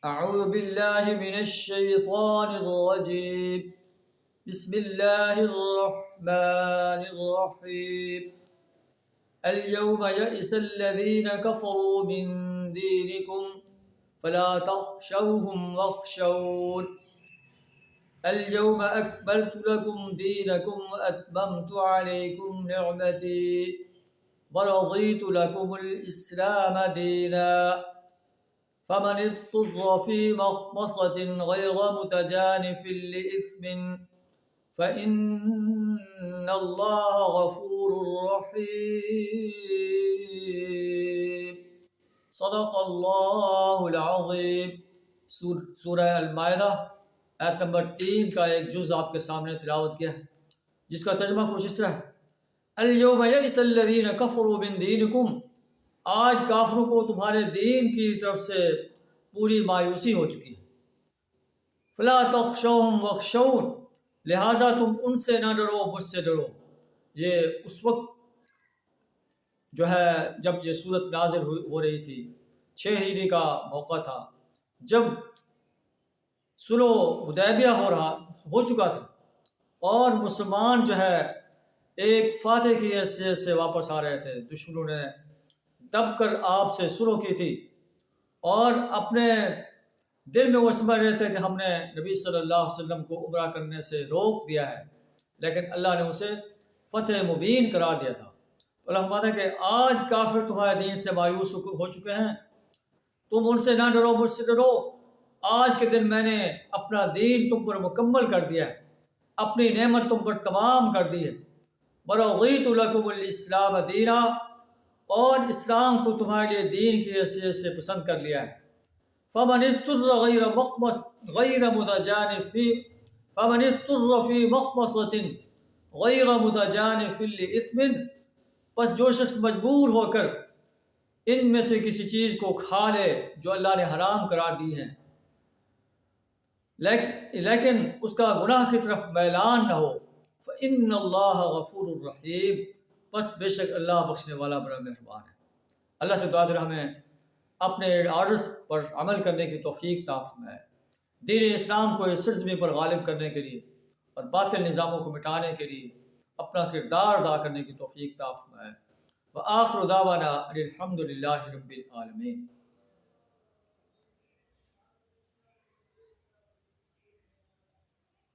أعوذ بالله من الشيطان الرجيم. بسم الله الرحمن الرحيم. اليوم يئس الذين كفروا من دينكم فلا تخشوهم واخشون. اليوم أكملت لكم دينكم وأتممت عليكم نعمتي ورضيت لكم الإسلام دينا. فمن اضطر في مخمصة غير متجانف لإثم فإن الله غفور رحيم. صدق اللہ العظیم. سورہ المائدہ آیت نمبر 3 کا ایک جز آپ کے سامنے تلاوت کیا ہے، جس کا ترجمہ کچھ اس طرح ہے: الیوم یئس الذین کفروا من دینکم، آج کافروں کو تمہارے دین کی طرف سے پوری مایوسی ہو چکی ہے. فلا تخشوہم واخشون، لہٰذا تم ان سے نہ ڈرو، مجھ سے ڈرو. یہ اس وقت جو ہے جب یہ صورت نازل ہو رہی تھی، 6 ہجری کا موقع تھا، جب صلح حدیبیہ ہو چکا تھا اور مسلمان جو ہے ایک فاتح کی حیثیت سے واپس آ رہے تھے. دشمنوں نے دب کر آپ سے صلح کی تھی اور اپنے دل میں وہ سمجھ رہے تھے کہ ہم نے نبی صلی اللہ علیہ وسلم کو عمرہ کرنے سے روک دیا ہے، لیکن اللہ نے اسے فتح مبین قرار دیا تھا. اللہ فرماتا ہے کہ آج کافر تمہارے دین سے مایوس ہو چکے ہیں، تم ان سے نہ ڈرو، مجھ سے ڈرو. آج کے دن میں نے اپنا دین تم پر مکمل کر دیا ہے، اپنی نعمت تم پر تمام کر دی ہے. وَرَضِيتُ لَكُمُ الْإِسْلَامَ دِينًا، اور اسلام کو تمہارے لیے دین کی حیثیت سے پسند کر لیا ہے. فَمَنِ اضْطُرَّ غَيْرَ مُخْمَصَةٍ غَيْرَ مُتَجَانِفٍ لِإِثْمٍ، پس جو شخص مجبور ہو کر ان میں سے کسی چیز کو کھا لے جو اللہ نے حرام قرار دی ہے، لیکن اس کا گناہ کی طرف میلان نہ ہو، فَإِنَّ اللَّهَ غَفُورٌ رَحِيمٌ، پس بے شک اللہ بخشنے والا بڑا مہربان ہے. اللہ سے دعا کریں ہمیں اپنے آرڈرز پر عمل کرنے کی توفیق عطا فرمائے، دین اسلام کو اس سرزمین پر غالب کرنے کے لیے اور باطل نظاموں کو مٹانے کے لیے اپنا کردار ادا کرنے کی توفیق عطا فرمائے. وآخر دعوانا الحمد للہ رب العالمین.